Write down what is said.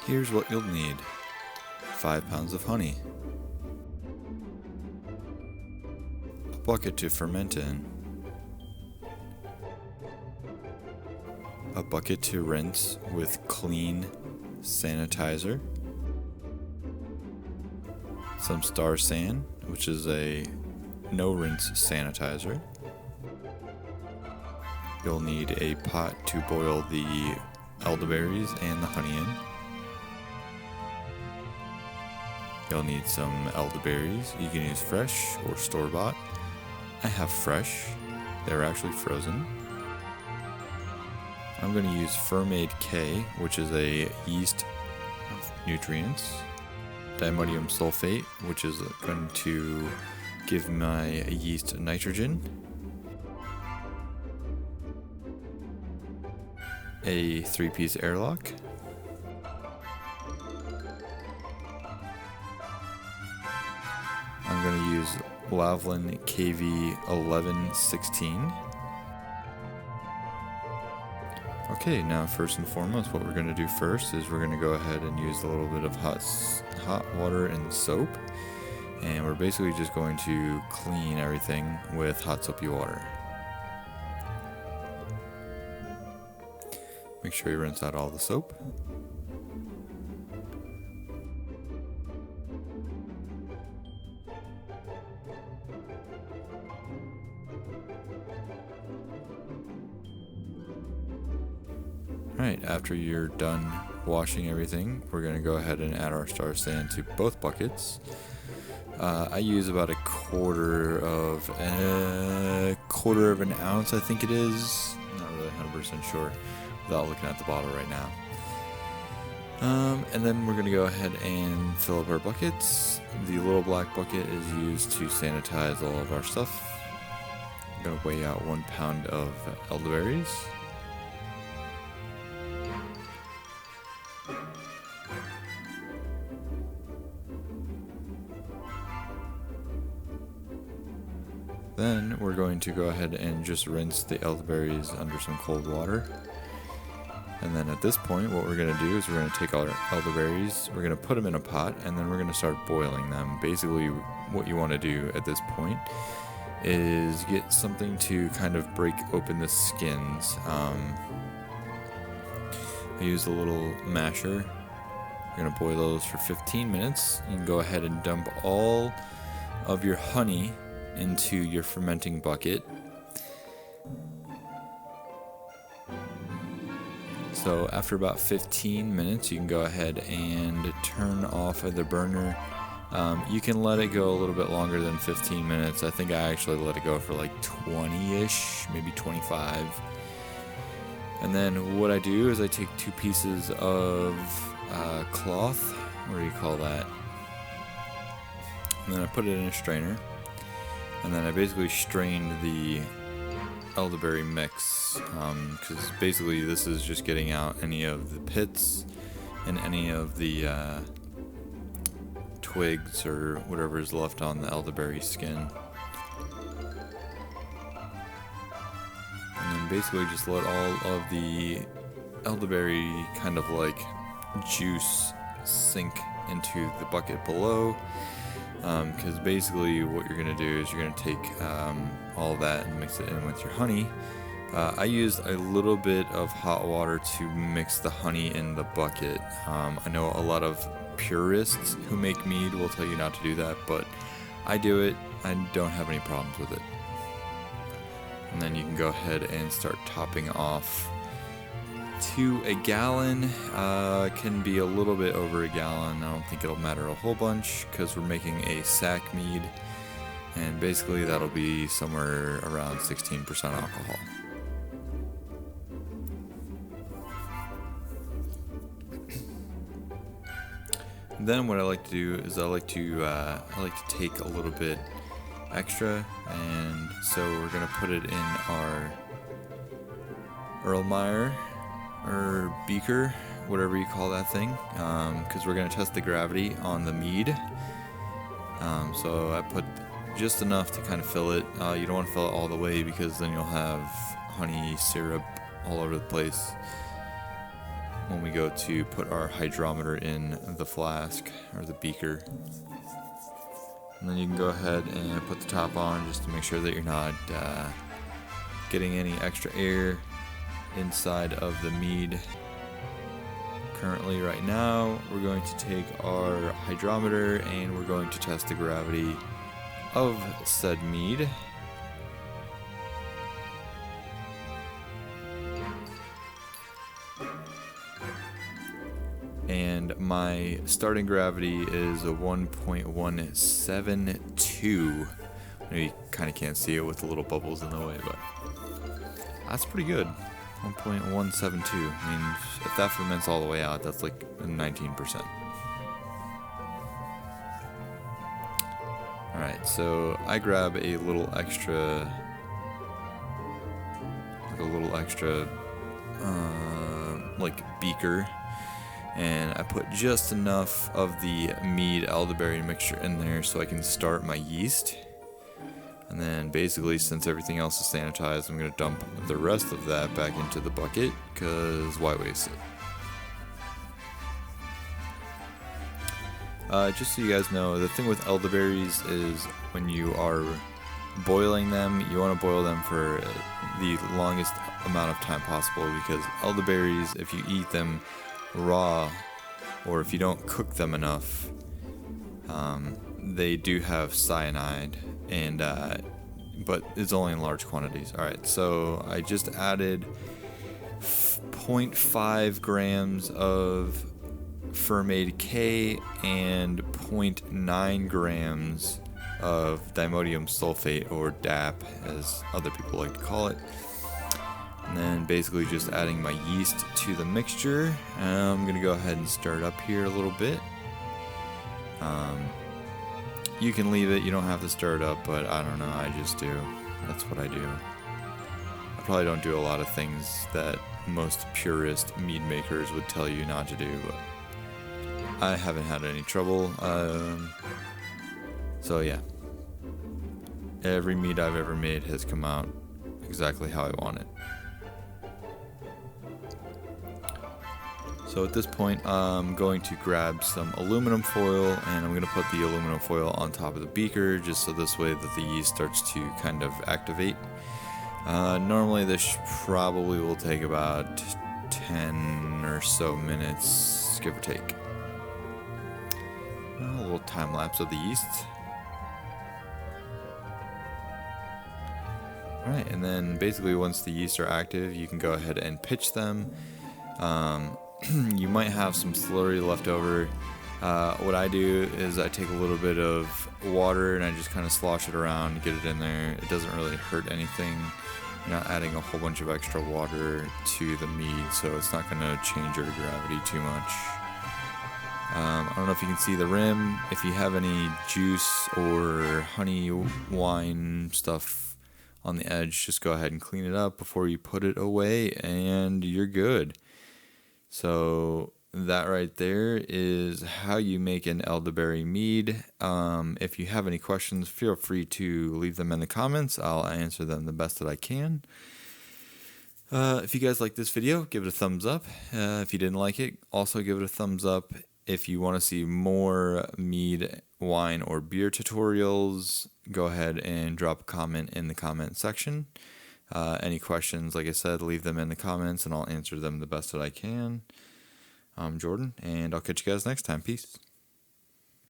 Here's what you'll need: 5 pounds of honey, a bucket to ferment in, a bucket to rinse with clean sanitizer, some Star San, which is a no rinse sanitizer. You'll need a pot to boil the elderberries and the honey in. You'll need some elderberries. You can use fresh or store-bought. I have fresh. They're actually frozen. I'm going to use Fermaid K, which is a yeast of nutrients. Dimodium sulfate, which is going to give my yeast nitrogen. A 3-piece airlock. I'm going to use Lalvin K1-V1116. Okay, now first and foremost, what we're going to do first is we're going to go ahead and use a little bit of hot water and soap. And we're basically just going to clean everything with hot soapy water. Make sure you rinse out all the soap. Alright, after you're done washing everything, we're going to go ahead and add our Star San to both buckets. I use about a quarter of an ounce, I think it is. Not really 100% sure without looking at the bottle right now. And then we're going to go ahead and fill up our buckets. The little black bucket is used to sanitize all of our stuff. I'm going to weigh out 1 pound of elderberries. Then we're going to go ahead and just rinse the elderberries under some cold water. And then at this point, what we're going to do is we're going to take our elderberries, we're going to put them in a pot, and then we're going to start boiling them. Basically, what you want to do at this point is get something to kind of break open the skins. I use a little masher. We're going to boil those for 15 minutes. You can go ahead and dump all of your honey into your fermenting bucket. So after about 15 minutes, you can go ahead and turn off the burner. You can let it go a little bit longer than 15 minutes. I think I actually let it go for like 20-ish, maybe 25. And then what I do is I take 2 pieces of cloth, what do you call that? And then I put it in a strainer. And then I basically strained the elderberry mix, because basically this is just getting out any of the pits and any of the twigs or whatever is left on the elderberry skin. And then basically just let all of the elderberry kind of like juice sink into the bucket below. Because basically what you're going to do is you're going to take all of that and mix it in with your honey. I used a little bit of hot water to mix the honey in the bucket. I know a lot of purists who make mead will tell you not to do that, but I do it. I don't have any problems with it. And then you can go ahead and start topping off. To a gallon, can be a little bit over a gallon. I don't think it'll matter a whole bunch because we're making a sack mead, and basically that'll be somewhere around 16% alcohol. Then what I like to do is I like to take a little bit extra, and so we're gonna put it in our Erlenmeyer or beaker, whatever you call that thing, because we're going to test the gravity on the mead. So I put just enough to kind of fill it. You don't want to fill it all the way because then you'll have honey syrup all over the place. when we go to put our hydrometer in the flask or the beaker. And then you can go ahead and put the top on just to make sure that you're not getting any extra air inside of the mead. Currently, right now, we're going to take our hydrometer and we're going to test the gravity of said mead. And my starting gravity is a 1.172. You kind of can't see it with the little bubbles in the way, but that's pretty good. 1.172. I mean, if that ferments all the way out, that's like 19%. Alright, so I grab a little extra, beaker, and I put just enough of the mead elderberry mixture in there so I can start my yeast. And then basically, since everything else is sanitized, I'm going to dump the rest of that back into the bucket, because why waste it? Just so you guys know, the thing with elderberries is when you are boiling them, you want to boil them for the longest amount of time possible, because elderberries, if you eat them raw or if you don't cook them enough, they do have cyanide, and but it's only in large quantities. Alright, so I just added 0.5 grams of Fermade K and 0.9 grams of dimodium sulfate, or DAP as other people like to call it. And then basically just adding my yeast to the mixture. I'm going to go ahead and stir it up here a little bit. You can leave it, you don't have to stir it up, but I don't know, I just do. That's what I do. I probably don't do a lot of things that most purist mead makers would tell you not to do, but I haven't had any trouble. So yeah, every mead I've ever made has come out exactly how I want it. So at this point, I'm going to grab some aluminum foil, and I'm going to put the aluminum foil on top of the beaker, just so this way that the yeast starts to kind of activate. Normally this probably will take about 10 or so minutes, give or take. A little time lapse of the yeast. Alright, and then basically once the yeast are active, you can go ahead and pitch them. You might have some slurry left over. What I do is I take a little bit of water and I just kind of slosh it around, get it in there. It doesn't really hurt anything. You're not adding a whole bunch of extra water to the mead, so it's not going to change your gravity too much. I don't know if you can see the rim. If you have any juice or honey wine stuff on the edge, just go ahead and clean it up before you put it away, and you're good. So that right there is how you make an elderberry mead. If you have any questions, feel free to leave them in the comments. I'll answer them the best that I can. If you guys like this video, give it a thumbs up. If you didn't like it, also give it a thumbs up. If you want to see more mead, wine, or beer tutorials, go ahead and drop a comment in the comment section. Any questions, like I said, leave them in the comments and I'll answer them the best that I can. I'm Jordan, and I'll catch you guys next time. Peace.